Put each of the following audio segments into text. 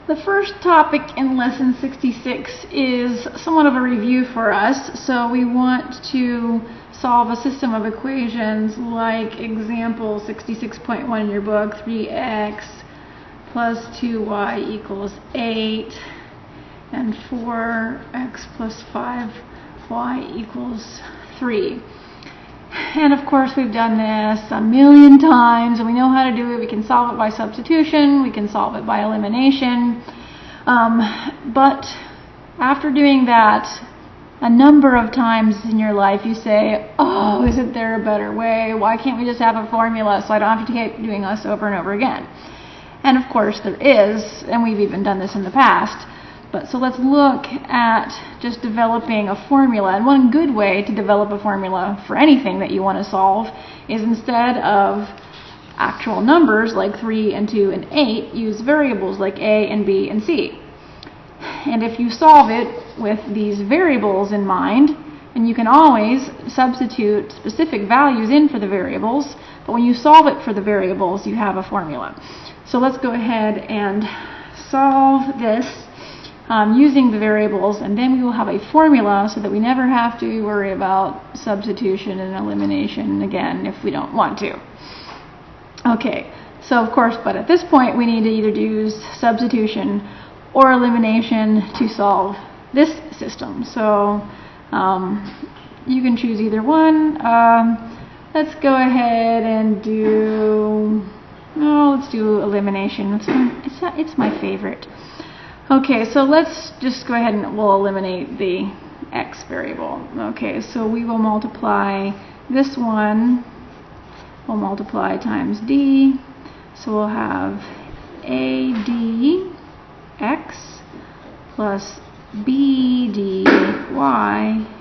The first topic in lesson 66 is somewhat of a review for us. So we want to solve a system of equations like example 66.1 in your book, 3x plus 2y equals 8 and 4x plus 5y equals 3. And of course we've done this a million times and we know how to do it. We can solve it by substitution, we can solve it by elimination. But after doing that a number of times in your life you say, oh, isn't there a better way? Why can't we just have a formula so I don't have to keep doing this over and over again? And of course there is, and we've even done this in the past. But so let's look at just developing a formula. And one good way to develop a formula for anything that you want to solve is instead of actual numbers like 3 and 2 and 8, use variables like a and b and c. And if you solve it with these variables in mind, and you can always substitute specific values in for the variables, but when you solve it for the variables, you have a formula. So let's go ahead and solve this using the variables, and then we will have a formula so that we never have to worry about substitution and elimination again if we don't want to. Okay, so of course, but at this point we need to either use substitution or elimination to solve this system. So you can choose either one. Let's go ahead and do, let's do elimination. It's my favorite. Okay, so let's just go ahead and we'll eliminate the x variable. Okay, so we will multiply this one, we'll multiply times d, so we'll have ADX plus BDY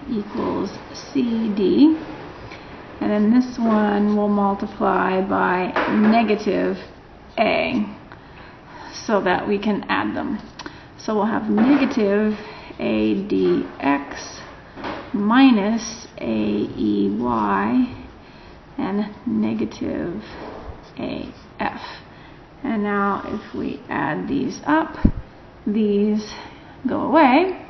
equals CD, and then this one we'll multiply by negative a so that we can add them. So we'll have negative ADX minus AEY and negative AF. And now if we add these up, these go away.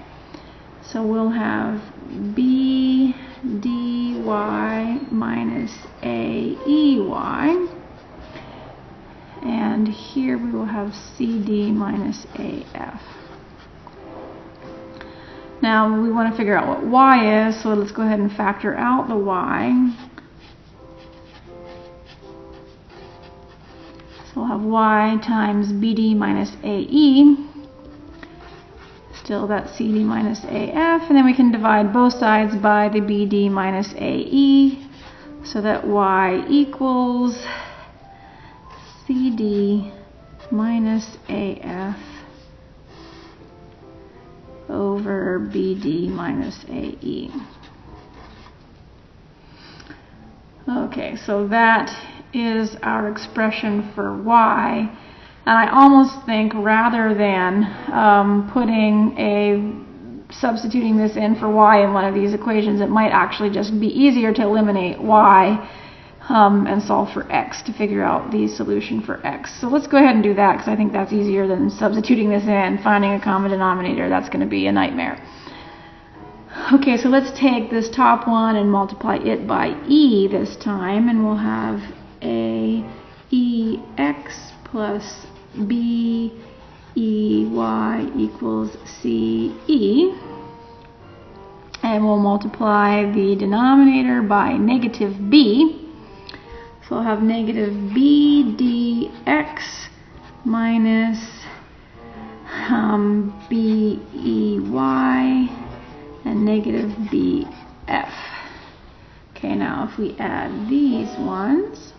So we'll have BDY minus AEY. And here we will have CD minus AF. Now we want to figure out what y is, so let's go ahead and factor out the y. So we'll have y times BD minus AE. Still that's CD minus AF, and then we can divide both sides by the BD minus AE, so that y equals CD minus AF over BD minus AE. Okay, so that is our expression for y. And I almost think rather than substituting this in for y in one of these equations, it might actually just be easier to eliminate y and solve for x to figure out the solution for x. So let's go ahead and do that because I think that's easier than substituting this in, finding a common denominator. That's going to be a nightmare. Okay, so let's take this top one and multiply it by e this time, and we'll have AEX plus BEY equals CE. And we'll multiply the denominator by negative b. So we'll have negative BDX minus BEY and negative BF. Okay, now if we add these ones,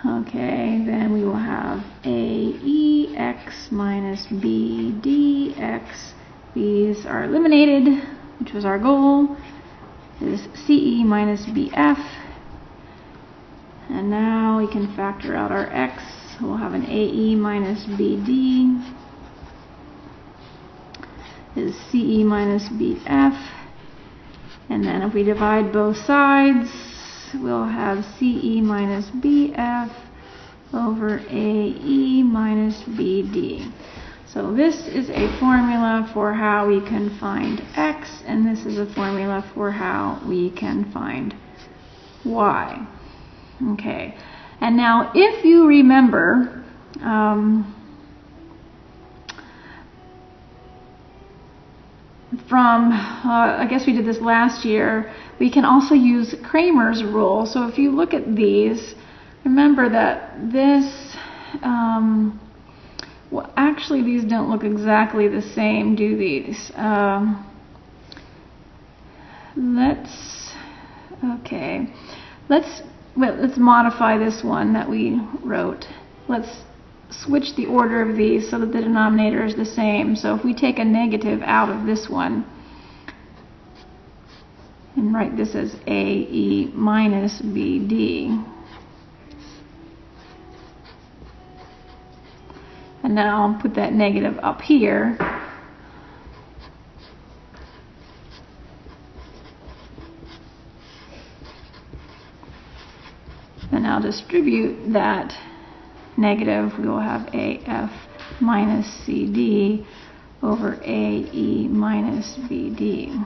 okay, then we will have AEX minus BDX. These are eliminated, which was our goal. This is CE minus BF. And now we can factor out our x. We'll have an AE minus BD is CE minus BF. And then if we divide both sides, we'll have CE minus BF over AE minus BD. So this is a formula for how we can find X, and this is a formula for how we can find Y. Okay, and now if you remember, I guess we did this last year, we can also use Cramer's rule. So if you look at these, remember that this, well, actually these don't look exactly the same, do these? Let's modify this one that we wrote. Let's switch the order of these so that the denominator is the same. So if we take a negative out of this one and write this as AE minus BD, and now put that negative up here, and now distribute that negative, we will have AF minus CD over AE minus BD.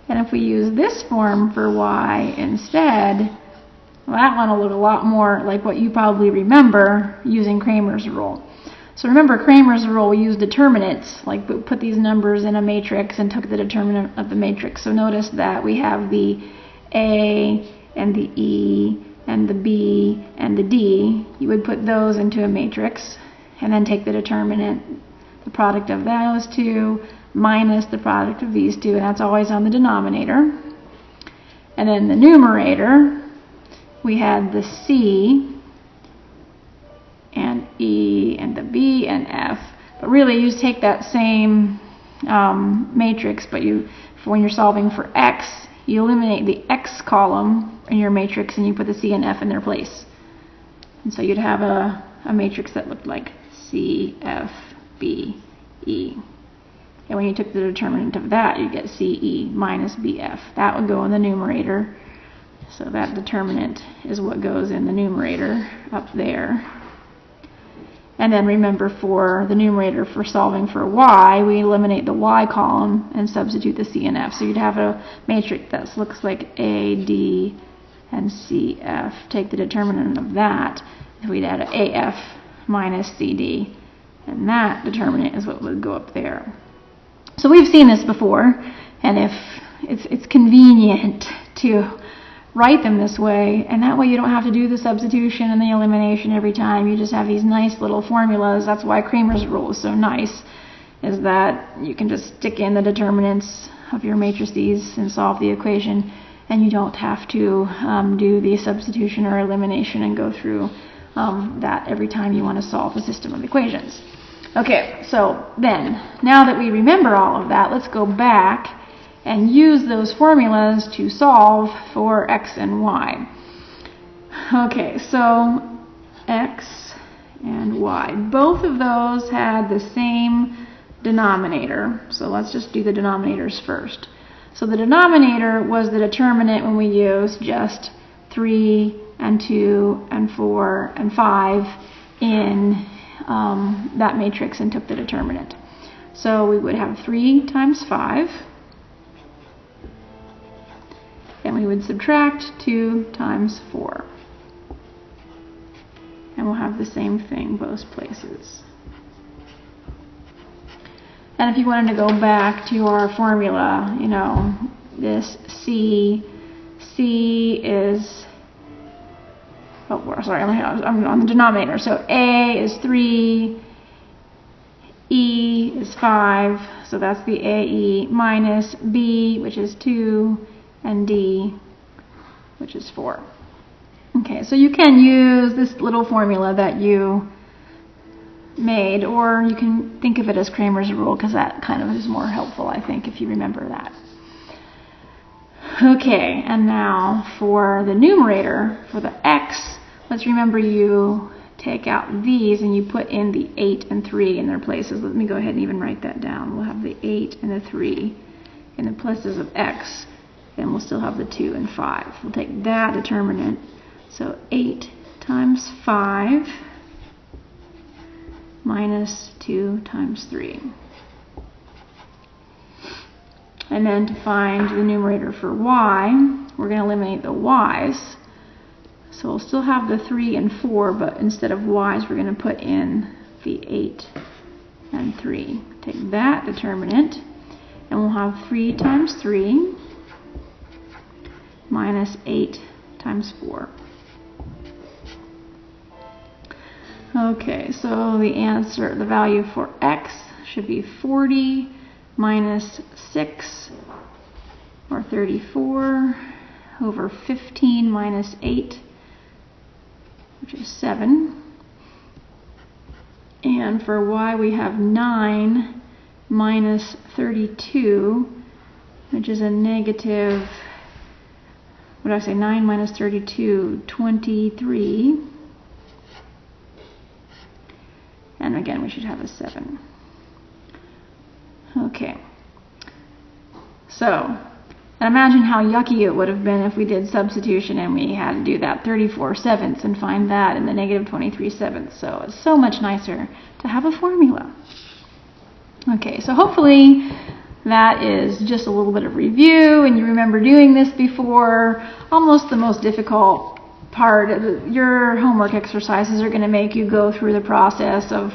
And if we use this form for Y instead, well, that one will look a lot more like what you probably remember using Cramer's rule. So remember Cramer's rule, we use determinants, like we put these numbers in a matrix and took the determinant of the matrix. So notice that we have the A and the E and the B and the D. You would put those into a matrix and then take the determinant, the product of those two minus the product of these two, and that's always on the denominator. And then the numerator, we had the C and E and the B and F, but really you just take that same matrix, but when you're solving for X, you eliminate the X column in your matrix and you put the C and F in their place. And so you'd have a matrix that looked like C, F, B, E. And when you took the determinant of that, you get CE minus BF. That would go in the numerator. So that determinant is what goes in the numerator up there. And then remember, for the numerator, for solving for Y, we eliminate the Y column and substitute the C and F. So you'd have a matrix that looks like A, D, and CF. Take the determinant of that, and we'd add an AF minus CD. And that determinant is what would go up there. So we've seen this before, and if it's convenient to write them this way, and that way you don't have to do the substitution and the elimination every time. You just have these nice little formulas. That's why Cramer's rule is so nice, is that you can just stick in the determinants of your matrices and solve the equation, and you don't have to do the substitution or elimination and go through that every time you want to solve a system of equations. Okay, so then, now that we remember all of that, let's go back and use those formulas to solve for X and Y. Okay, so X and Y. Both of those had the same denominator. So let's just do the denominators first. So the denominator was the determinant when we used just 3 and 2 and 4 and 5 in that matrix and took the determinant. So we would have 3 times 5. And we would subtract 2 times 4. And we'll have the same thing both places. And if you wanted to go back to our formula, you know, this C is, oh, sorry, I'm on the denominator. So A is 3, E is 5, so that's the AE, minus B, which is 2, and D, which is 4. Okay, so you can use this little formula that you made, or you can think of it as Cramer's rule, because that kind of is more helpful, I think, if you remember that. Okay, and now for the numerator, for the X, let's remember you take out these and you put in the 8 and 3 in their places. Let me go ahead and even write that down. We'll have the 8 and the 3 in the places of X, and we'll still have the 2 and 5. We'll take that determinant, so 8 times 5 minus 2 times 3. And then to find the numerator for y, we're going to eliminate the y's. So we'll still have the 3 and 4, but instead of y's, we're going to put in the 8 and 3. Take that determinant, and we'll have 3 times 3 minus 8 times 4. Okay, so the answer, the value for x should be 40 minus 6, or 34, over 15 minus 8, which is 7. And for y, we have 9 minus 32, which is a negative, what did I say, 9 minus 32, 23. And again, we should have a 7. Okay. So, imagine how yucky it would have been if we did substitution and we had to do that 34/7 and find that in the negative 23/7. So it's so much nicer to have a formula. Okay, so hopefully that is just a little bit of review and you remember doing this before. Almost the most difficult part of your homework exercises are going to make you go through the process of,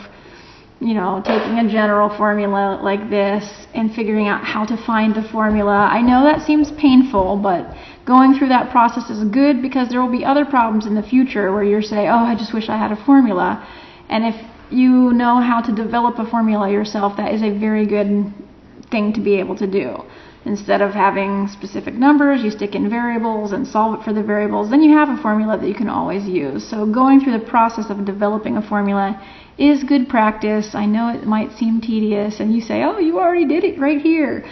you know, taking a general formula like this and figuring out how to find the formula. I know that seems painful, but going through that process is good because there will be other problems in the future where you're saying, oh, I just wish I had a formula. And if you know how to develop a formula yourself, that is a very good thing to be able to do. Instead of having specific numbers, you stick in variables and solve it for the variables, then you have a formula that you can always use. So going through the process of developing a formula is good practice. I know it might seem tedious and you say, oh, you already did it right here.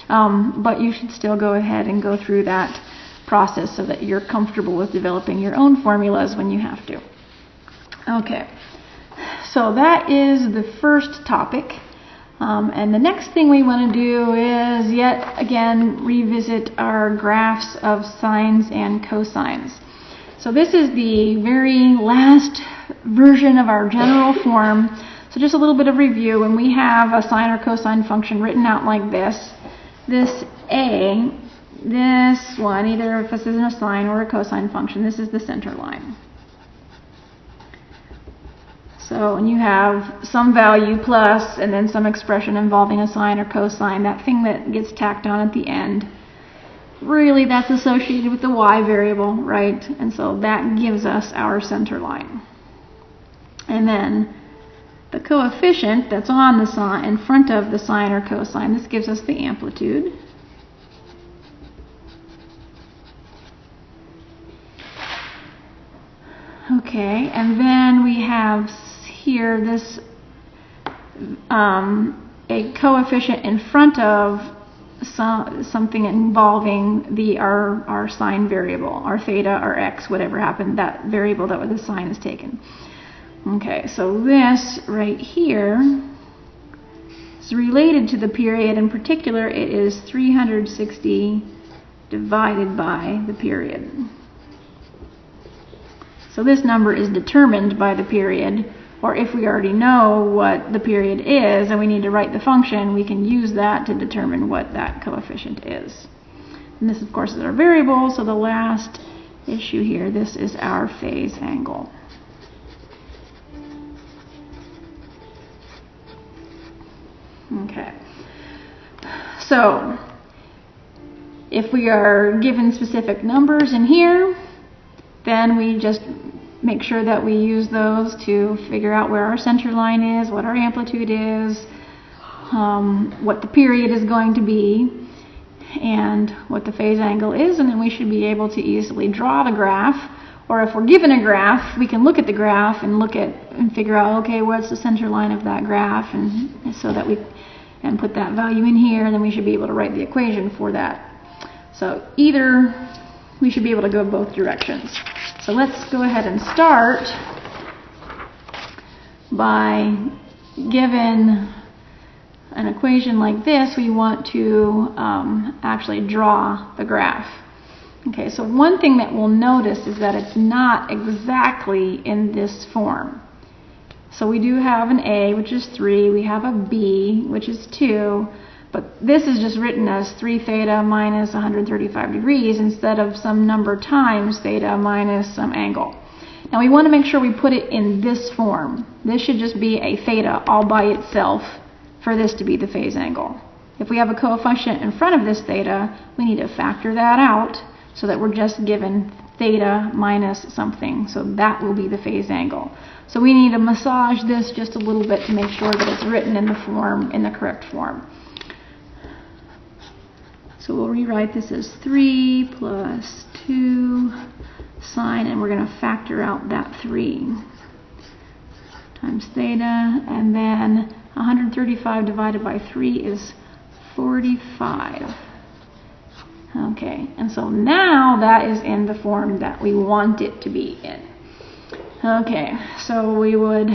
But you should still go ahead and go through that process so that you're comfortable with developing your own formulas when you have to. Okay, so that is the first topic. And the next thing we want to do is yet again revisit our graphs of sines and cosines. So this is the very last version of our general form. So just a little bit of review. When we have a sine or cosine function written out like this A, this one, either if this is a sine or a cosine function, this is the center line. So when you have some value plus and then some expression involving a sine or cosine, that thing that gets tacked on at the end, really that's associated with the y variable, right? And so that gives us our center line. And then the coefficient that's on the sine, in front of the sine or cosine, this gives us the amplitude. Okay, and then we have here this a coefficient in front of something involving our sine variable, our theta, our x, whatever happened, that variable that the sine is taken. Okay, so this right here is related to the period. In particular, it is 360 divided by the period. So this number is determined by the period, or if we already know what the period is and we need to write the function, we can use that to determine what that coefficient is. And this, of course, is our variable, so the last issue here, this is our phase angle. Okay. So, if we are given specific numbers in here, then we just make sure that we use those to figure out where our center line is, what our amplitude is, what the period is going to be, and what the phase angle is, and then we should be able to easily draw the graph. Or if we're given a graph, we can look at the graph and figure out, okay, what's the center line of that graph, and so that we and put that value in here, and then we should be able to write the equation for that. So either we should be able to go both directions. So let's go ahead and start by, given an equation like this, we want to actually draw the graph. Okay, so one thing that we'll notice is that it's not exactly in this form. So we do have an A, which is 3, we have a B, which is 2, but this is just written as 3 theta minus 135 degrees instead of some number times theta minus some angle. Now we want to make sure we put it in this form. This should just be a theta all by itself for this to be the phase angle. If we have a coefficient in front of this theta, we need to factor that out so that we're just given theta minus something. So that will be the phase angle. So we need to massage this just a little bit to make sure that it's written in the form, in the correct form. So we'll rewrite this as 3 plus 2 sine, and we're going to factor out that 3 times theta, and then 135 divided by 3 is 45. Okay, and so now that is in the form that we want it to be in. Okay, so we would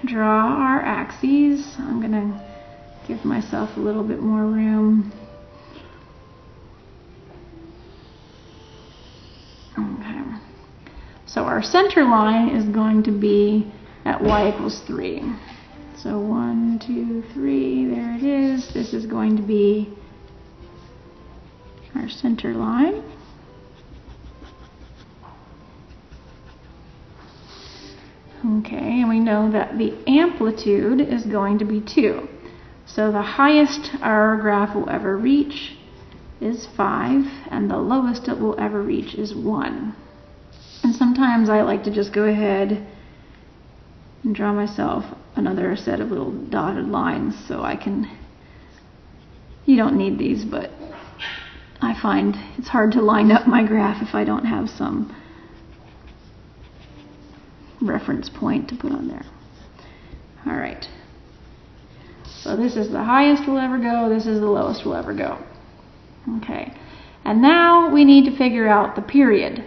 draw our axes. I'm going to give myself a little bit more room. Okay, so our center line is going to be at y equals 3. So 1, 2, 3, there it is. This is going to be our center line. Okay, and we know that the amplitude is going to be 2. So the highest our graph will ever reach is 5, and the lowest it will ever reach is 1. And sometimes I like to just go ahead and draw myself another set of little dotted lines so I can, you don't need these, but I find it's hard to line up my graph if I don't have some reference point to put on there. Alright, so this is the highest we'll ever go, this is the lowest we'll ever go. Okay, and now we need to figure out the period.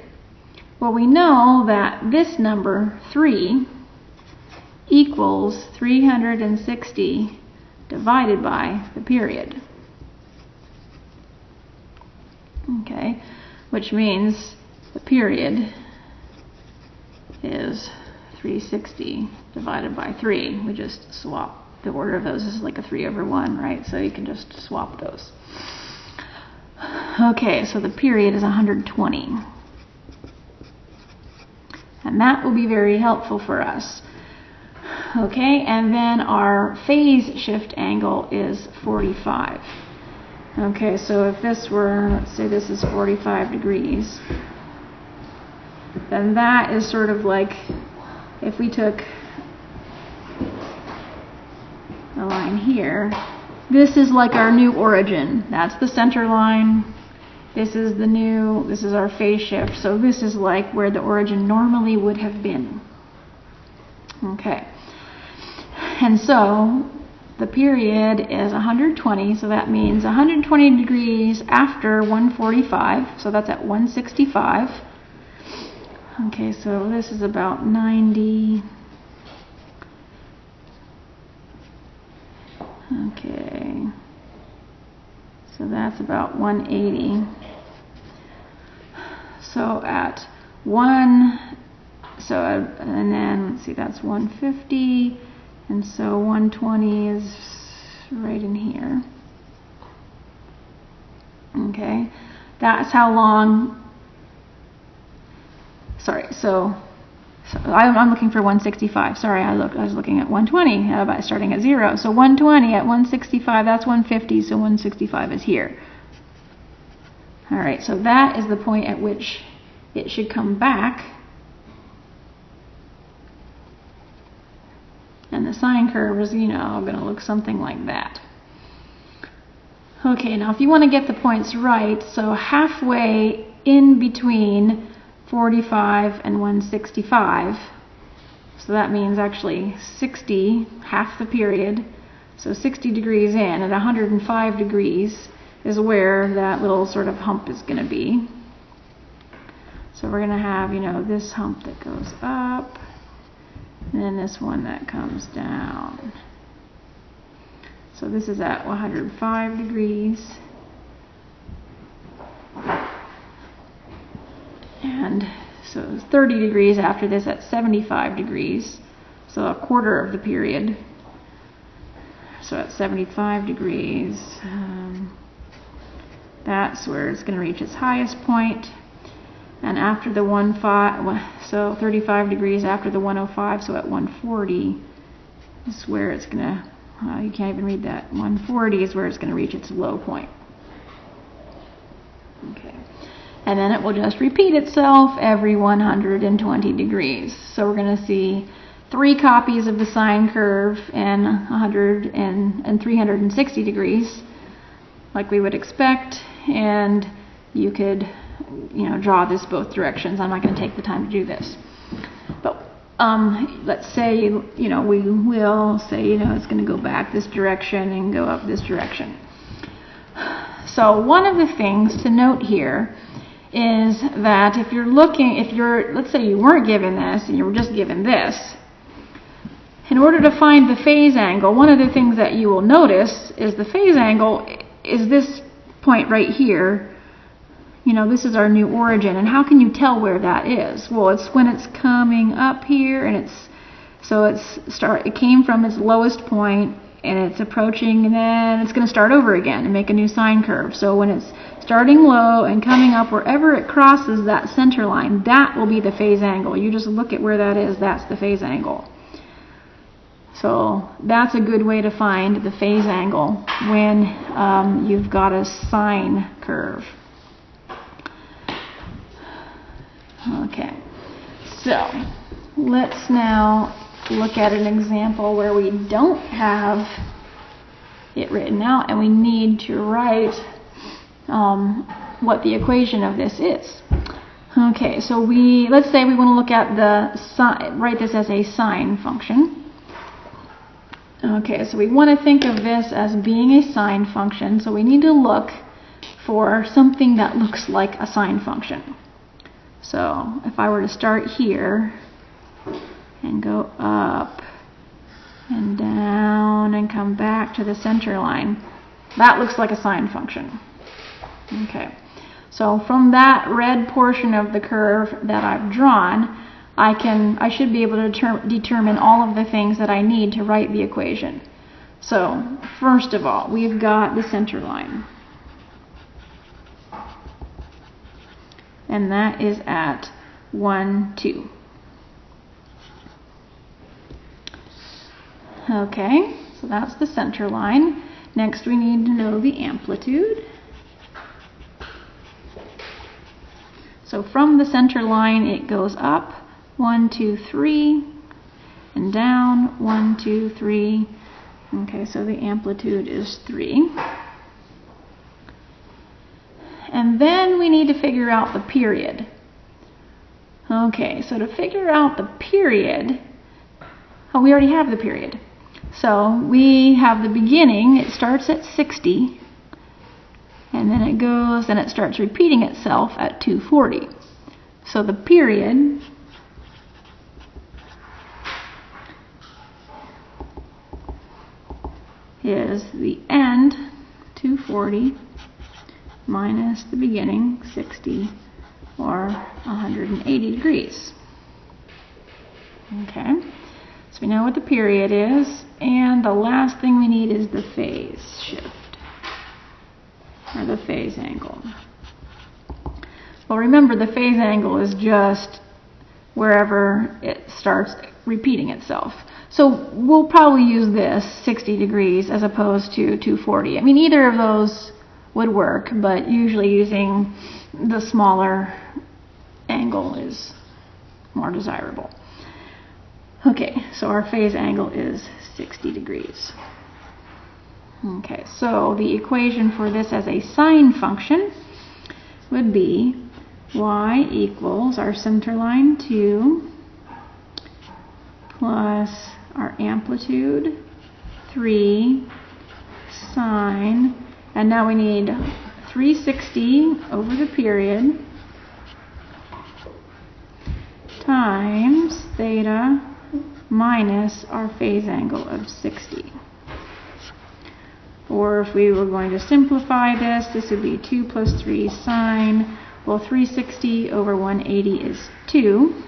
Well, we know that this number 3 equals 360 divided by the period. Okay, which means the period is 360 divided by 3. We just swap the order of those. This is like a 3/1, right? So you can just swap those. Okay, so the period is 120. And that will be very helpful for us. Okay, and then our phase shift angle is 45. Okay, so if this were, let's say this is 45 degrees, then that is sort of like if we took a line here, this is like our new origin. That's the center line. This is the new, this is our phase shift. So this is like where the origin normally would have been. Okay. And so the period is 120, so that means 120 degrees after 145, so that's at 165. Okay, so this is about 90. Okay, so that's about 180. So at 1, so and then let's see, that's 150, and so 120 is right in here. Okay, that's how long. Sorry, so I'm looking for 165. Sorry, I was looking at 120 by starting at 0. So 120 at 165, that's 150, so 165 is here. All right, so that is the point at which it should come back. And the sine curve is, you know, going to look something like that. Okay, now if you want to get the points right, so halfway in between 45 and 165, so that means actually 60, half the period, so 60 degrees in, at 105 degrees is where that little sort of hump is going to be. So we're going to have, you know, this hump that goes up, and then this one that comes down. So this is at 105 degrees. and so it's 30 degrees after this at 75 degrees, so a quarter of the period. So at 75 degrees, that's where it's going to reach its highest point. And after the 105, so 35 degrees after the 105, so at 140 is where it's going to, you can't even read that, 140 is where it's going to reach its low point. Okay. And then it will just repeat itself every 120 degrees. So we're going to see 3 copies of the sine curve in 100 and 360 degrees, like we would expect, and you could, draw this both directions. I'm not going to take the time to do this, but let's say, we will say, it's going to go back this direction and go up this direction. So one of the things to note here is that let's say you weren't given this and you were just given this, in order to find the phase angle, one of the things that you will notice is the phase angle is this point right here. This is our new origin, and how can you tell where that is? Well, it's when it's coming up here, and it came from its lowest point, and it's approaching, and then it's going to start over again and make a new sine curve. So when it's starting low and coming up, wherever it crosses that center line, that will be the phase angle. You just look at where that is, that's the phase angle. So that's a good way to find the phase angle when you've got a sine curve. Okay, so let's now look at an example where we don't have it written out and we need to write what the equation of this is. Okay, so let's say we want to look at write this as a sine function. Okay, so we want to think of this as being a sine function, so we need to look for something that looks like a sine function. So if I were to start here and go up and down and come back to the center line, that looks like a sine function. Okay, so from that red portion of the curve that I've drawn, I should be able to determine all of the things that I need to write the equation. So first of all, we've got the center line, and that is at 1, 2. Okay, so that's the center line. Next we need to know the amplitude. So from the center line it goes up 1, 2, 3 and down 1, 2, 3. Okay, so the amplitude is 3. And then we need to figure out the period. Okay, so to figure out the period, we already have the period. So we have the beginning, it starts at 60, and then it starts repeating itself at 240. So the period is the end, 240, minus the beginning, 60, or 180 degrees. Okay, so we know what the period is, and the last thing we need is the phase shift, or the phase angle. Well, remember, the phase angle is just wherever it starts repeating itself. So we'll probably use this 60 degrees as opposed to 240. I mean, either of those would work, but usually using the smaller angle is more desirable. Okay, so our phase angle is 60 degrees. Okay, so the equation for this as a sine function would be y equals our center line 2 plus our amplitude 3 sine, and now we need 360 over the period times theta minus our phase angle of 60. Or if we were going to simplify this, this would be 2 plus 3 sine Well, 360 over 180 is 2.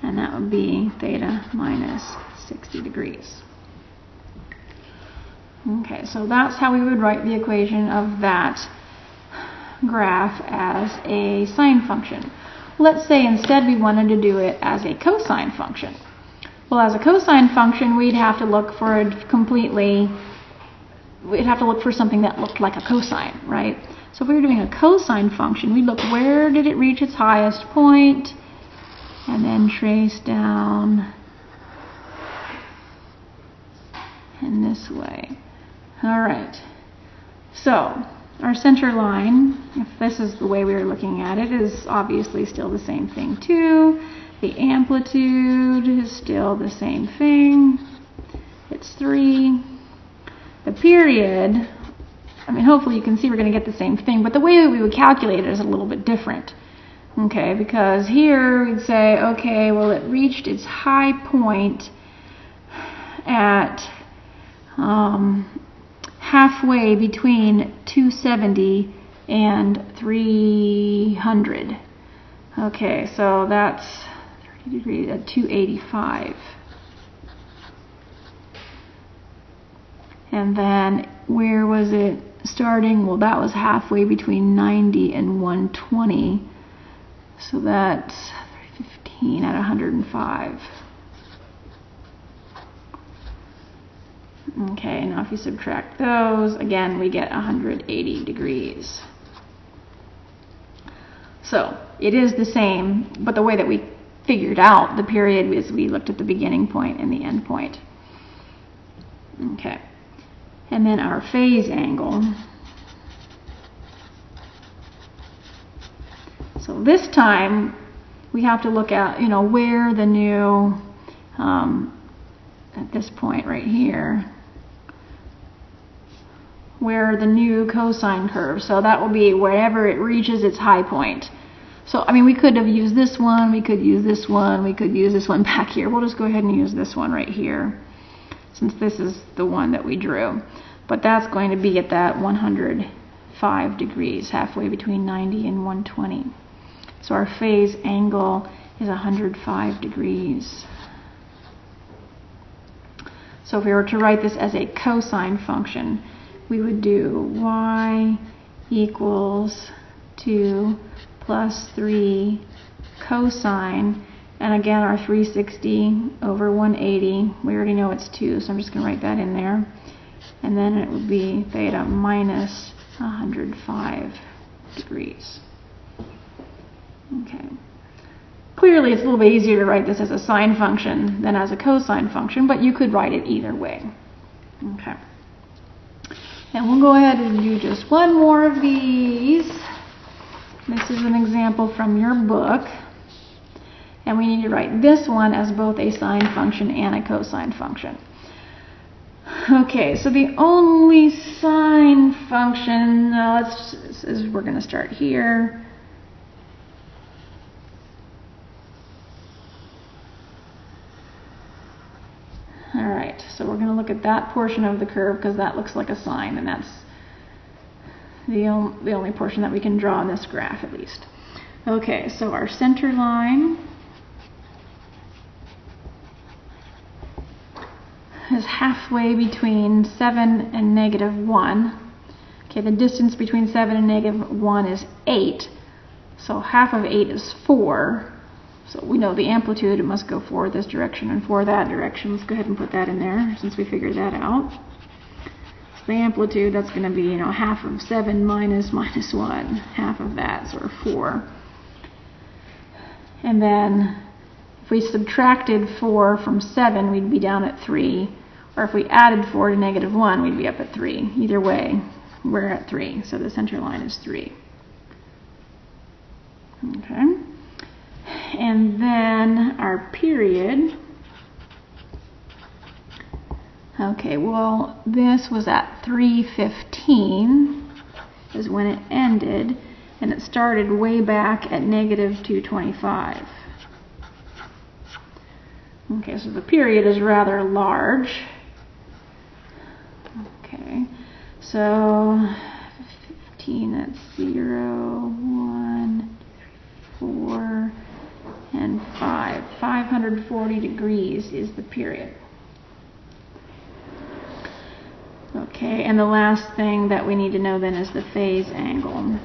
And that would be theta minus 60 degrees. Okay, so that's how we would write the equation of that graph as a sine function. Let's say instead we wanted to do it as a cosine function. Well, as a cosine function, we'd have to look for something that looked like a cosine, right? So if we were doing a cosine function, we'd look where did it reach its highest point, and then trace down in this way. All right. So our center line, if this is the way we were looking at it, is obviously still the same thing too. The amplitude is still the same thing. It's 3. The period, I mean, hopefully you can see we're going to get the same thing, but the way that we would calculate it is a little bit different. Okay, because here we'd say, okay, well, it reached its high point at halfway between 270 and 300. Okay, so that's 30 degrees at 285. And then where was it starting? Well, that was halfway between 90 and 120. So that's 15 at 105. Okay, now if you subtract those, again, we get 180 degrees. So it is the same, but the way that we figured out the period is we looked at the beginning point and the end point. Okay. And then our phase angle. So this time we have to look at, where the new, at this point right here, where the new cosine curve. So that will be wherever it reaches its high point. So, I mean, we could have used this one, we could use this one, we could use this one back here. We'll just go ahead and use this one right here, since this is the one that we drew. But that's going to be at that 105 degrees, halfway between 90 and 120. So our phase angle is 105 degrees. So if we were to write this as a cosine function, we would do y equals 2 plus 3 cosine, and again our 360 over 180, we already know it's 2, so I'm just going to write that in there. And then it would be theta minus 105 degrees. Okay. Clearly it's a little bit easier to write this as a sine function than as a cosine function, but you could write it either way. Okay. And we'll go ahead and do just one more of these. This is an example from your book. And we need to write this one as both a sine function and a cosine function. Okay, so the only sine function, we're going to start here. Alright, so we're going to look at that portion of the curve because that looks like a sine, and that's the only portion that we can draw on this graph at least. Okay, so our center line is halfway between 7 and negative 1. Okay, the distance between 7 and negative 1 is 8. So half of 8 is 4. So we know the amplitude, it must go forward this direction and forward that direction. Let's go ahead and put that in there since we figured that out. So the amplitude, that's going to be, half of 7 minus 1. Half of that, so 4. And then if we subtracted 4 from 7, we'd be down at 3. Or if we added 4 to negative 1, we'd be up at 3. Either way, we're at 3. So the center line is 3. Okay. And then our period. Okay, well, this was at 3:15 is when it ended, and it started way back at negative 225. Okay, so the period is rather large. Okay, so 15, that's 0, 1, 4, and 5. 540 degrees is the period. Okay, and the last thing that we need to know then is the phase angle.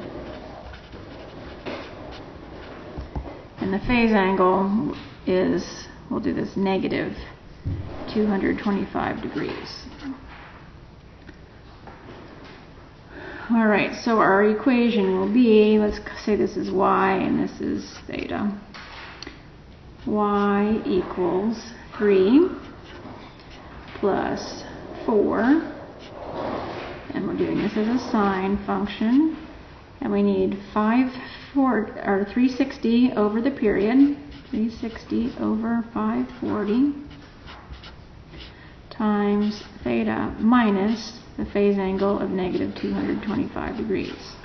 And the phase angle is, we'll do this, negative 225 degrees. Alright, so our equation will be, let's say this is y and this is theta. Y equals 3 plus 4, and we're doing this as a sine function, and we need 360 over the period, 360 over 540 times theta minus the phase angle of negative 225 degrees.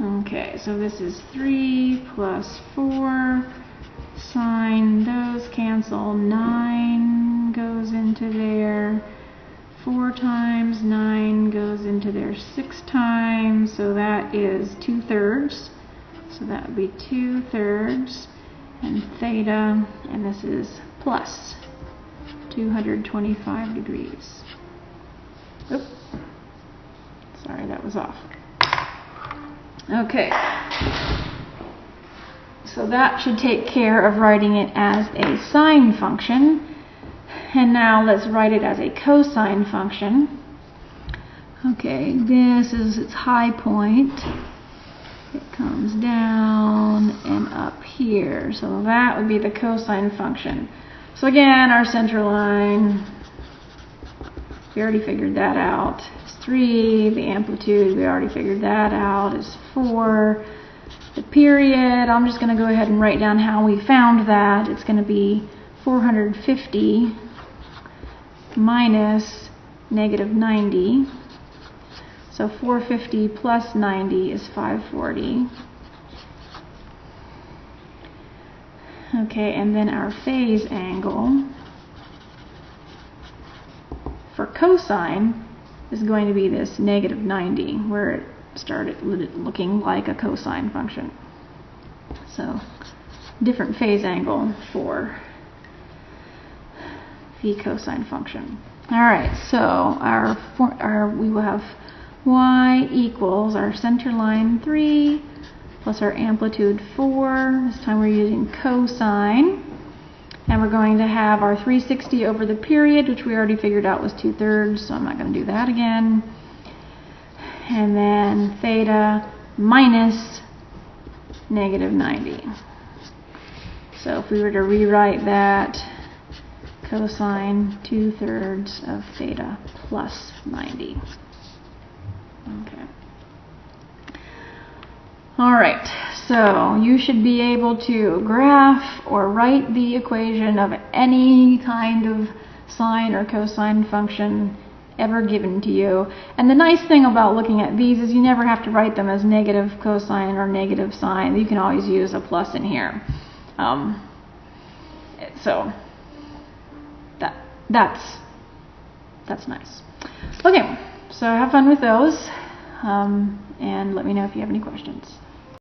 Okay, so this is 3 plus 4, sine, those cancel, 9 goes into there, 4 times 9 goes into there 6 times, so that is 2/3, so that would be 2/3, and theta, and this is plus 225 degrees. Oops, sorry, that was off. Okay, so that should take care of writing it as a sine function. And now let's write it as a cosine function. Okay, this is its high point. It comes down and up here. So that would be the cosine function. So again, our center line, we already figured that out. It's 3. The amplitude, we already figured that out, is 4. The period, I'm just going to go ahead and write down how we found that. It's going to be 450 minus negative 90. So 450 plus 90 is 540. Okay, and then our phase angle for cosine is going to be this negative 90, where it started looking like a cosine function. So different phase angle for the cosine function. Alright, so we will have y equals our center line 3 plus our amplitude 4. This time we're using cosine. And we're going to have our 360 over the period, which we already figured out was 2/3, so I'm not going to do that again. And then theta minus negative 90. So if we were to rewrite that, cosine 2/3 of theta plus 90. Okay. Alright, so you should be able to graph or write the equation of any kind of sine or cosine function ever given to you. And the nice thing about looking at these is you never have to write them as negative cosine or negative sine. You can always use a plus in here. So that's nice. Okay, so have fun with those, and let me know if you have any questions.